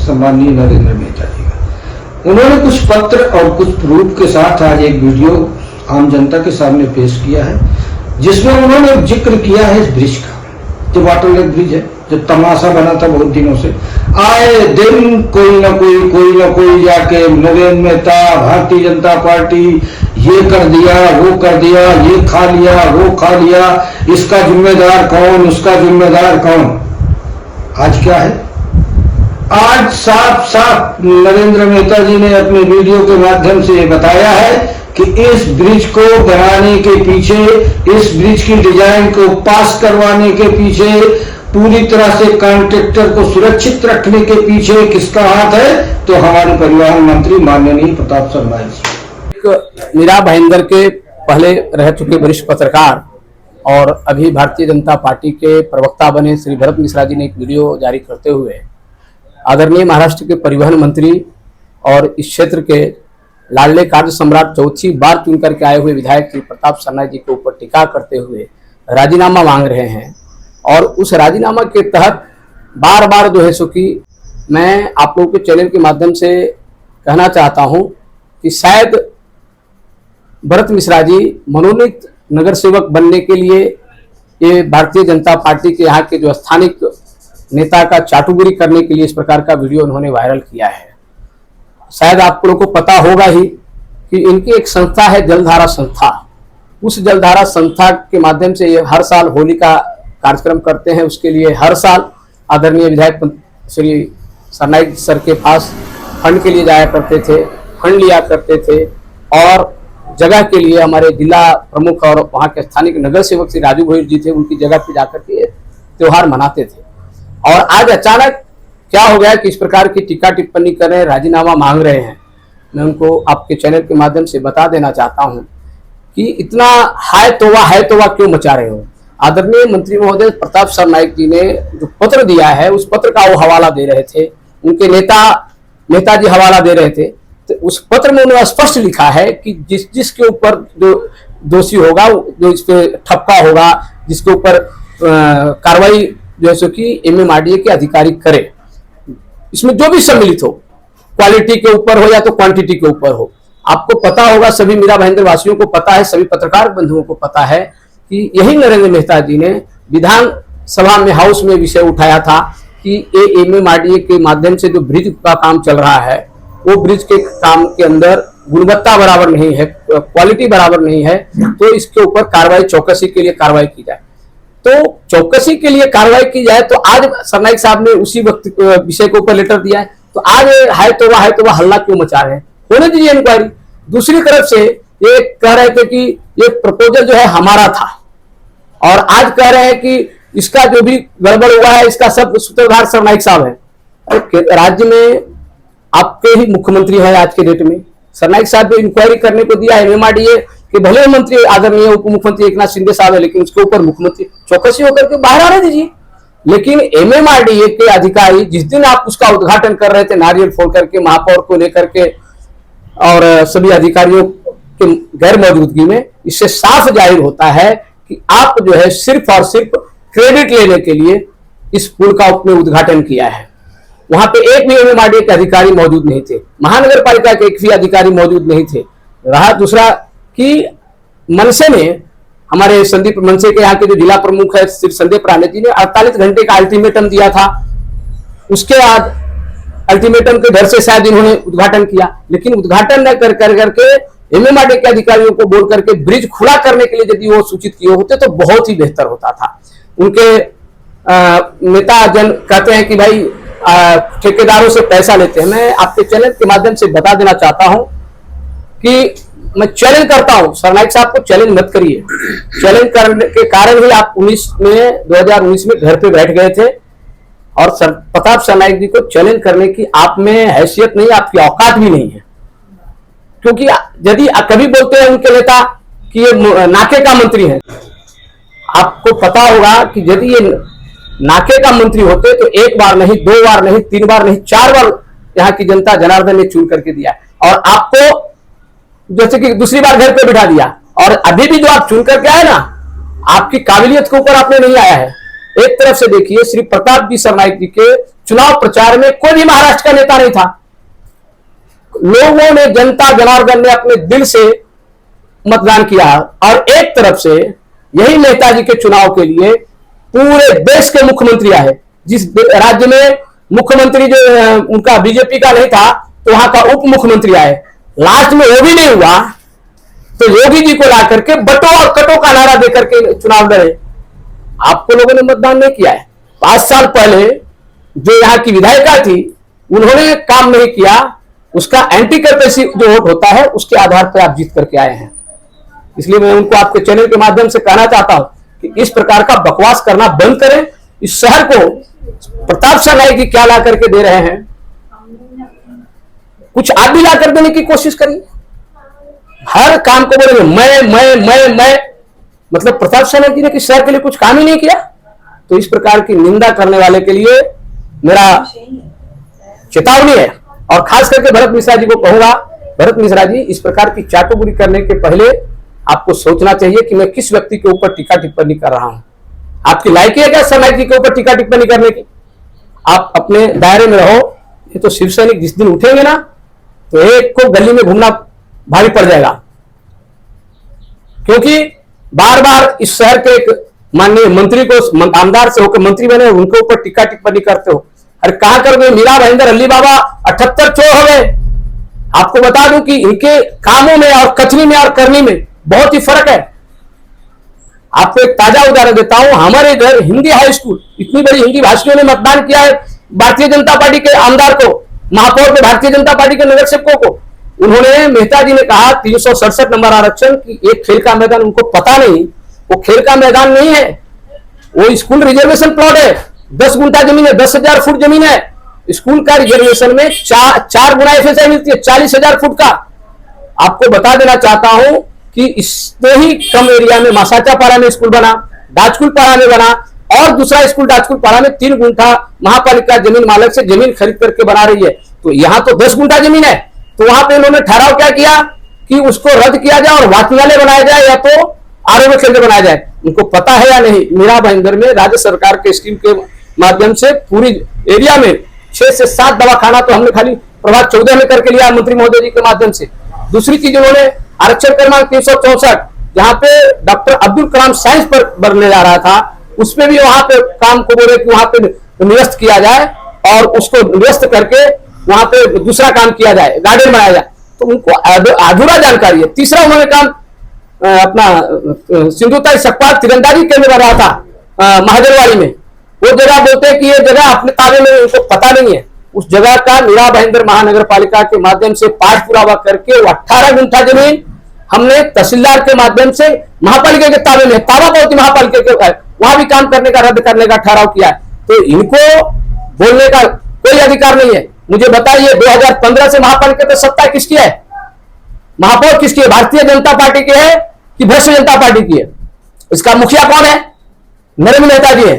सम्माननीय नरेंद्र मेहता जी का। उन्होंने कुछ पत्र और कुछ प्रूफ के साथ आज एक वीडियो आम जनता के सामने पेश किया है, जिसमें उन्होंने जिक्र किया है इस ब्रिज का, जो वाटर लेक ब्रिज है, जो तमाशा बना था बहुत दिनों से। आए दिन कोई ना कोई जाके नरेंद्र मेहता, भारतीय जनता पार्टी ये कर दिया, वो कर दिया, ये खा लिया, वो खा लिया, इसका जिम्मेदार कौन, उसका जिम्मेदार कौन। आज क्या है? आज साफ साफ नरेंद्र मेहता जी ने अपने वीडियो के माध्यम से बताया है कि इस ब्रिज को बनाने के पीछे, इस ब्रिज की डिजाइन को पास करवाने के पीछे, पूरी तरह से कॉन्ट्रैक्टर को सुरक्षित रखने के पीछे किसका हाथ है? तो हमारे परिवहन मंत्री माननीय प्रताप शर्मा जी। मीरा भाईंदर के पहले रह चुके वरिष्ठ पत्रकार और अभी भारतीय जनता पार्टी के प्रवक्ता बने श्री भरत मिश्रा जी ने एक वीडियो जारी करते हुए आदरणीय महाराष्ट्र के परिवहन मंत्री और इस क्षेत्र के लाडले कार्य सम्राट चौथी बार चुन करके आए हुए विधायक श्री प्रताप शर्मा जी के ऊपर टीका करते हुए राजीनामा मांग रहे हैं। और उस राजीनामा के तहत बार बार जो है सो कि मैं आप लोगों के चैनल के माध्यम से कहना चाहता हूं कि शायद भरत मिश्रा जी मनोनीत नगर सेवक बनने के लिए ये भारतीय जनता पार्टी के यहाँ के जो स्थानिक नेता का चाटुगिरी करने के लिए इस प्रकार का वीडियो उन्होंने वायरल किया है। शायद आप लोगों को पता होगा ही कि इनकी एक संस्था है जलधारा संस्था। उस जलधारा संस्था के माध्यम से ये हर साल होली का कार्यक्रम करते हैं। उसके लिए हर साल आदरणीय विधायक श्री सरनाईक सर के पास फंड के लिए जाया करते थे, फंड लिया करते थे और जगह के लिए हमारे जिला प्रमुख और वहाँ के स्थानिक नगर सेवक श्री राजू भोईर जी थे, उनकी जगह पे जाकर के त्योहार मनाते थे। और आज अचानक क्या हो गया कि इस प्रकार की टीका टिप्पणी कर रहे हैं, राजीनामा मांग रहे हैं। मैं उनको आपके चैनल के माध्यम से बता देना चाहता हूं कि इतना हाय तोवा क्यों मचा रहे हो। आदरणीय मंत्री महोदय प्रताप सरनाईक जी ने जो पत्र दिया है उस पत्र का वो हवाला दे रहे थे, उनके नेताजी हवाला दे रहे थे। तो उस पत्र में उन्होंने स्पष्ट लिखा है कि जिसके ऊपर जो दोषी होगा, जो इस पे ठप्पा होगा, जिसके ऊपर कार्रवाई जो है सो कि MMRDA के अधिकारी करे, इसमें जो भी सम्मिलित हो, क्वालिटी के ऊपर हो या तो क्वांटिटी के ऊपर हो। आपको पता होगा, सभी मीरा भाईंदर वासियों को पता है, सभी पत्रकार बंधुओं को पता है कि यही नरेंद्र मेहता जी ने विधान सभा में हाउस में विषय उठाया था कि ये MMRDA के माध्यम से जो ब्रिज का काम चल रहा है वो ब्रिज के काम के अंदर गुणवत्ता बराबर नहीं है, क्वालिटी बराबर नहीं है, तो इसके ऊपर कार्रवाई, चौकसी के लिए कार्रवाई की जाए। तो चौकसी के लिए कार्रवाई की जाए तो आज सरनाईक साहब ने उसी वक्त विषय के ऊपर लेटर दिया है, तो आज हाय तोबा हल्ला क्यों मचा रहे हैं? होने दीजिए इंक्वायरी। दूसरी तरफ से ये कह रहे थे कि ये प्रपोजल जो है हमारा था और आज कह रहे हैं कि इसका जो भी गड़बड़ हुआ है इसका सब सूत्रधार सरनाईक साहब है। राज्य में आपके ही मुख्यमंत्री है आज के डेट में, सरनाईक साहब ने इंक्वायरी करने को दिया MMRDA कि भले मंत्री आदरणीय उप मुख्यमंत्री एकनाथ शिंदे साहब है, लेकिन उसके ऊपर मुख्यमंत्री चौकसी होकर के बाहर आने दीजिए। लेकिन MMRDA के अधिकारी जिस दिन आप उसका उद्घाटन कर रहे थे नारियल फोड़ करके, महापौर को लेकर के और सभी अधिकारियों के गैर मौजूदगी में, इससे साफ जाहिर होता है कि आप जो है सिर्फ और सिर्फ क्रेडिट लेने के लिए इस पुल का आपने उद्घाटन किया है। वहां पे एक भी MMRDA के अधिकारी मौजूद नहीं थे, महानगर पालिका के एक भी अधिकारी मौजूद नहीं थे। रहा दूसरा कि मनसे ने, हमारे संदीप मनसे के यहाँ के जो जिला प्रमुख है श्री संदीप राणे जी ने 48 घंटे का अल्टीमेटम दिया था। उसके बाद अल्टीमेटम के डर से शायद इन्होंने उद्घाटन किया, लेकिन उद्घाटन न कर करके MMRDA के अधिकारियों को बोल करके ब्रिज खुला करने के लिए यदि वो सूचित किए होते तो बहुत ही बेहतर होता था। उनके नेता जन कहते हैं कि भाई ठेकेदारों से पैसा लेते हैं। मैं आपके चैनल के माध्यम से बता देना चाहता हूं कि मैं चैलेंज करता हूं, सरनाईक साहब को चैलेंज मत करिए। चैलेंज करने के कारण ही आप 2019 में घर पे बैठ गए थे और प्रताप सरनाईक जी को चैलेंज करने की आप में हैसियत नहीं, आपकी औकात भी नहीं है। क्योंकि यदि कभी बोलते हैं उनके नेता कि ये नाके का मंत्री है, आपको पता होगा कि यदि ये नाके का मंत्री होते तो एक बार नहीं, 2 बार नहीं, 3 बार नहीं, 4 बार यहाँ की जनता जनार्दन ने चुन करके दिया और आपको जैसे कि दूसरी बार घर पे बिठा दिया। और अभी भी जो आप चुन करके आए ना, आपकी काबिलियत के ऊपर आपने नहीं आया है। एक तरफ से देखिए श्री प्रताप जी सरनाईक जी के चुनाव प्रचार में कोई भी महाराष्ट्र का नेता नहीं था। लोगों ने, जनता जनार्दन ने अपने दिल से मतदान किया और एक तरफ से यही नेताजी के चुनाव के लिए पूरे देश के मुख्यमंत्री आए। जिस राज्य में मुख्यमंत्री जो उनका बीजेपी का नहीं था, तो वहां का उप मुख्यमंत्री आए। लास्ट में वो भी नहीं हुआ तो योगी जी को ला करके बटो और कटो का नारा देकर के चुनाव लड़े। आपको लोगों ने मतदान नहीं किया है। 5 साल पहले जो यहाँ की विधायिका थी, उन्होंने काम नहीं किया, उसका एंटी कैपेसिटी जो वोट होता है उसके आधार पर आप जीत करके आए हैं। इसलिए मैं उनको आपके चैनल के माध्यम से कहना चाहता हूं कि इस प्रकार का बकवास करना बंद करें। इस शहर को प्रताप सरनाईक की क्या ला करके दे रहे हैं, कुछ आप भी ला कर देने की कोशिश करिए। हर काम को बोलेंगे मैं, मतलब प्रताप सरनाईक जी ने किस शहर के लिए कुछ काम ही नहीं किया। तो इस प्रकार की निंदा करने वाले के लिए मेरा चेतावनी है। और खास करके भरत मिश्रा जी को कहूंगा, भरत मिश्रा जी, इस प्रकार की चाटुकरी करने के पहले आपको सोचना चाहिए कि मैं किस व्यक्ति के ऊपर टीका टिप्पणी कर रहा हूं। आपकी लायकी है क्या सरनाईक जी के ऊपर टीका टिप्पणी करने की? आप अपने दायरे में रहो। ये तो शिव सैनिक जिस दिन उठेंगे ना, तो एक को गली में घूमना भारी पड़ जाएगा। क्योंकि बार बार इस शहर के एक माननीय मंत्री को, आमदार से होकर मंत्री बने, उनके ऊपर टीका टिप्पणी करते हो। अरे कहां कर गए मीरा भाईंदर, अली बाबा 78 चोर हो गए। आपको बता दूं कि इनके कामों में और कथनी में और करनी में बहुत ही फर्क है। आपको एक ताजा उदाहरण देता हूं। हमारे इधर हिंदी हाई स्कूल, इतनी बड़ी हिंदी भाषियों ने मतदान किया है भारतीय जनता पार्टी के आमदार को, महापौर को, भारतीय जनता पार्टी के नगर सेवकों को। उन्होंने, मेहता जी ने कहा 367 नंबर आरक्षण की एक खेल का मैदान उनको पता नहीं। वो खेल का मैदान नहीं है, वो स्कूल रिजर्वेशन प्लॉट है। 10 गुंठा जमीन है, 10,000 फुट जमीन है। स्कूल का रिजर्वेशन में 4 गुना FSI मिलती है, 40,000 फुट का। आपको बता देना चाहता हूं कि इससे ही कम एरिया में मासाचापाड़ा में स्कूल बना, डाचकुलपाड़ा में बना, और दूसरा स्कूल डाचकुलपाड़ा में 3 गुंठा महापालिका जमीन मालिक से जमीन खरीद करके बना रही है। तो यहां तो 10 गुंठा जमीन है। तो वहां पे इन्होंने ठहराव क्या किया कि उसको रद्द किया जाए और वाचनालय बनाया जाए या तो आरोग्य केंद्र बनाया जाए। उनको पता है या नहीं, मीरा भाईंदर में राज्य सरकार के स्कीम के माध्यम से पूरी एरिया में 6 से 7 दवाखाना तो हमने खाली प्रभाग 14 में करके लिया मंत्री महोदय जी के माध्यम से। दूसरी चीज, उन्होंने आरक्षण क्रमांक 364 जहां पे डॉक्टर अब्दुल कलाम साइंस पर बनने जा रहा था, उसमें भी वहां पे काम को बोले कि वहां पे निरस्त किया जाए और उसको निरस्त करके वहां पे दूसरा काम किया जाए, गार्डन बनाया जाए। तो उनको अधूरा जानकारी है। तीसरा, उन्होंने काम अपना सिंधुताई सकपाल तीरंदाजी केंद्र बना था महाजनवाड़ी में। वो जगह बोलते हैं कि ये जगह अपने ताबे में, उनको पता नहीं है। उस जगह का मीरा भाईंदर महानगर पालिका के माध्यम से पाठ पुरावा करके 18 गुंठा जमीन हमने तहसीलदार के माध्यम से महापालिका के ताबे में, ताबापौती महापालिका के, वहां भी काम करने का, रद्द करने का ठहराव किया है। तो इनको बोलने का कोई अधिकार नहीं है। मुझे बताइए 2015 से महापालिका पे सत्ता किसकी है? महापौर किसकी है? भारतीय जनता पार्टी की है कि भ्रष्ट जनता पार्टी की है? इसका मुखिया कौन है? नरेंद्र मेहता जी है।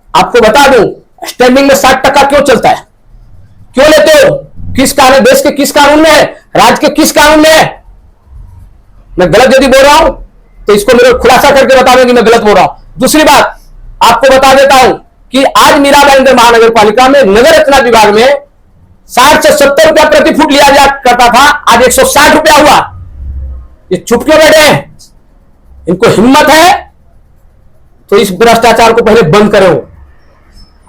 आपको बता दूं, स्टैंडिंग में 60% क्यों चलता है? क्यों लेते हो? किस कानून, देश के किस कानून में है, राज्य के किस कानून में है? मैं गलत यदि बोल रहा हूं तो इसको मेरे खुलासा करके बता दें कि मैं गलत बोल रहा हूं। दूसरी बात आपको बता देता हूं कि आज मीरा भाईंदर महानगर पालिका में नगर रचना विभाग में 60 से 70 रुपया प्रति फुट लिया जा करता था, आज 160 रुपया हुआ। ये चुप क्यों बैठे हैं? इनको हिम्मत है तो इस भ्रष्टाचार को पहले बंद करो।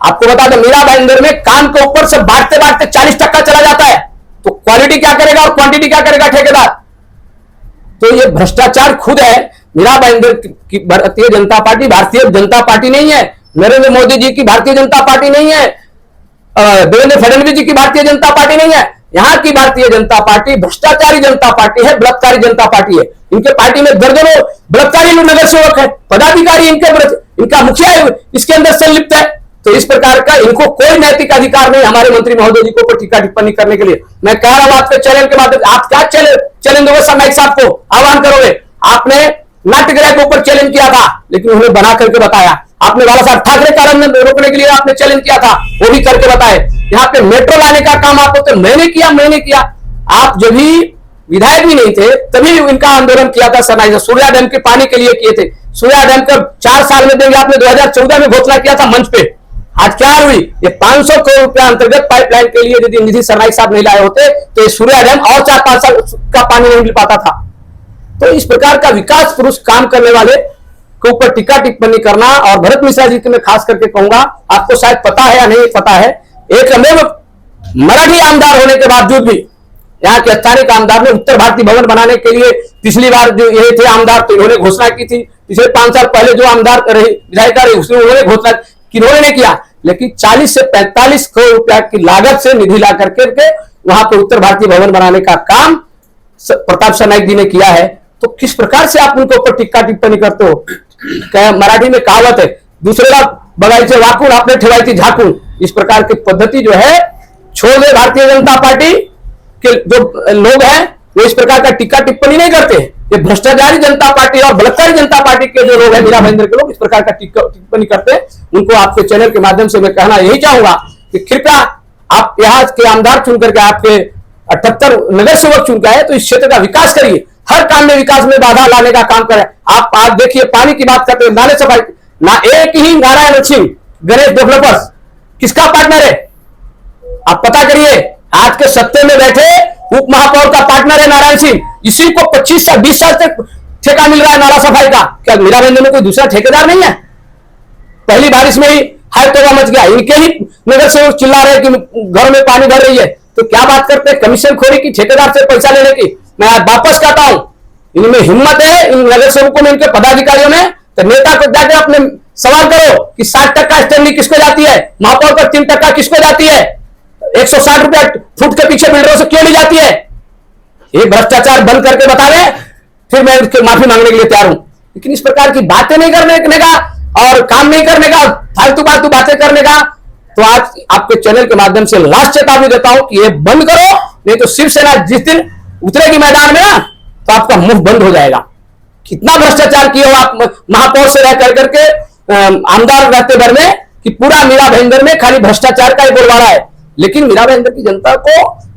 आपको बता दें, मीरा भाईंदर में काम के ऊपर से बांटते बांटते 40% चला जाता है। तो क्वालिटी क्या करेगा और क्वांटिटी क्या करेगा ठेकेदार? तो ये भ्रष्टाचार खुद है। मीरा भाईंदर की भारतीय जनता पार्टी नहीं है, नरेंद्र मोदी जी की भारतीय जनता पार्टी नहीं है, देवेंद्र फडणवीस जी की भारतीय जनता पार्टी नहीं है। यहाँ की भारतीय जनता पार्टी भ्रष्टाचारी जनता पार्टी है, बलात्कारी जनता पार्टी है। इनके पार्टी में दर्जनों बलात्कारी नगर सेवक है, पदाधिकारी इनका मुखिया इसके अंदर संलिप्त है। तो इस प्रकार का इनको कोई नैतिक अधिकार नहीं हमारे मंत्री महोदय जी को ऊपर टीका टिप्पणी करने के लिए। मैं कह रहा हूं आपके चैनल के माध्यम से, आप क्या चैलेंज दोगे सरनाईक साहब को, आह्वान करोगे? आपने नाट्यगृह के ऊपर चैलेंज किया था, लेकिन उन्हें बना करके बताया। आपने बाला साहब ठाकरे का रोकने के लिए आपने चैलेंज किया था, वो भी करके बताए। यहाँ पे मेट्रो लाने का काम आपको तो मैंने किया। आप जब भी विधायक भी नहीं थे तभी इनका आंदोलन किया था सरनाईक। सूर्या डैम के पानी के लिए किए थे। सूर्या डैम का 4 साल में देंगे, आपने 2014 में घोषणा किया था मंच पे। आज क्या हुई, ये 500 करोड़ रुपया अंतर्गत पाइपलाइन के लिए यदि निधि सरनाईक साहब नहीं लाए होते तो ये सूर्या डैम और 4-5 साल का पानी नहीं मिल पाता था। तो इस प्रकार का विकास पुरुष काम करने वाले के ऊपर टीका टिप्पणी करना, और भरत मिश्रा जी के मैं खास करके कहूंगा, आपको शायद पता है या नहीं पता है, एक मराठी आमदार होने के बावजूद भी यहाँ के स्थानिक आमदार ने उत्तर भारतीय भवन बनाने के लिए पिछली बार जो ये थे आमदार, तो इन्होंने घोषणा की थी। पिछले 5 साल पहले जो आमदार रहे विधायिका रहे उसने उन्होंने घोषणा, किन्होंने नहीं किया, लेकिन 40 से 45 करोड़ रुपया की लागत से निधि ला करके वहां पे उत्तर भारतीय भवन बनाने का काम प्रताप सरनाईक जी ने किया है। तो किस प्रकार से आप उनके ऊपर टिक्का टिप्पणी करते हो? मराठी में कहावत है, दूसरे बगाईचे वाकून आपने ठेवाई थी झाकून। इस प्रकार की पद्धति जो है छोड़ दे। भारतीय जनता पार्टी के जो लोग हैं वो इस प्रकार का टिक्का टिप्पणी नहीं करते। ये भ्रष्टाचारी जनता पार्टी और बलात्कारी जनता पार्टी के जो लोग हैं, मीरा भाईंदर के लोग, इस प्रकार का टिप्पणी करते हैं। उनको आपके चैनल के माध्यम से मैं कहना यही चाहूंगा कि कृपया आप यहाँ के आमदार चुन करके, आपके 78 नगर सेवक चुन के आए तो इस क्षेत्र का विकास करिए, हर काम में विकास में बाधा लाने का काम करें। आप आज देखिए पानी की बात करते हैं, नाले सफाई ना, एक ही नारायण सिंह गणेश डेवलपर्स किसका पार्टनर है आप पता करिए। आज के सत्ते में बैठे उप महापौर का पार्टनर है नारायण सिंह, इसी को 25 साल 20 साल तक ठेका मिल रहा है नाला सफाई का। क्या मीरा भाईंदर में कोई दूसरा ठेकेदार नहीं है? पहली बारिश में ही हाय तोबा मच गया, इनके ही नगर सेवक चिल्ला रहे कि घर में पानी भर रही है। तो क्या बात करते हैं कमीशन खोरी की, ठेकेदार से पैसा लेने की। मैं आज वापस कहता हूं, इनमें हिम्मत है इन नगर सेवकों में, इनके पदाधिकारियों में, तो नेता को जाकर अपने सवाल करो कि 60% स्टैंडिंग किसको जाती है, महापौर पर 3% किसको जाती है, 160 रुपया फुट के पीछे बिल्डरों से क्यों नहीं जाती है? ये भ्रष्टाचार बंद करके बता रहे, फिर मैं उसकी माफी मांगने के लिए तैयार हूं। लेकिन इस प्रकार की बातें नहीं करने का और काम नहीं करने का, फालतू बातें करने का, तो आज आपके चैनल के माध्यम से लास्ट चेतावनी देता हूं कि ये बंद करो, नहीं तो शिवसेना जिस दिन उतरेगी मैदान में ना तो आपका मुंह बंद हो जाएगा। कितना भ्रष्टाचार किए हो आप महापौर से रह करके आमदार रहते भर में, कि पूरा मीरा भाईंदर में खाली भ्रष्टाचार का ही बोलबाला है। लेकिन मीरा भाईंदर की जनता को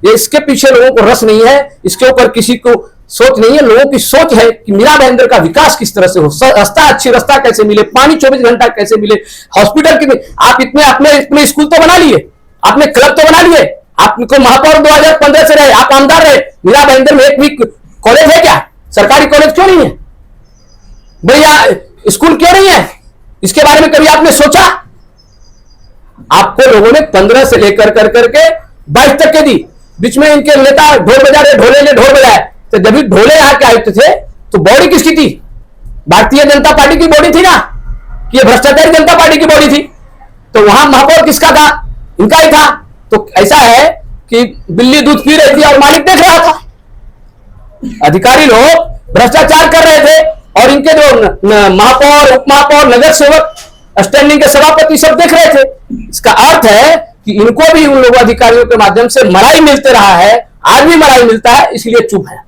ये, इसके पीछे लोगों को रस नहीं है, इसके ऊपर किसी को सोच नहीं है। लोगों की सोच है कि मीरा भाईंदर का विकास किस तरह से हो, रास्ता कैसे मिले, पानी 24 घंटा कैसे मिले, हॉस्पिटल की। आप इतने स्कूल तो बना लिए, आपने क्लब तो बना लिए, आपको महापौर 2015 से रहे, आप आमदार रहे, मीरा भाईंदर में एक भी कॉलेज है क्या? सरकारी कॉलेज क्यों नहीं है भैया? स्कूल क्यों नहीं है? इसके बारे में कभी आपने सोचा? आपको लोगों ने 15 से लेकर करके 22 तक के दी। बीच में इनके नेता ढोल बजा रहे, ढोल बजाए। तो जब भी ढोले यहाँ के आयुक्त थे तो बॉडी किसकी थी? भारतीय जनता पार्टी की बॉडी थी ना, कि ये भ्रष्टाचारी जनता पार्टी की बॉडी थी। तो वहां महापौर किसका था? इनका ही था। तो ऐसा है कि बिल्ली दूध पी रही थी और मालिक देख रहा था। अधिकारी लोग भ्रष्टाचार कर रहे थे और इनके जो महापौर, उप महापौर, नगर सेवक, स्टैंडिंग के सभापति सब देख रहे थे। इसका अर्थ है कि इनको भी उन लोगों अधिकारियों के माध्यम से मलाई मिलते रहा है, आज भी मलाई मिलता है, इसलिए चुप है।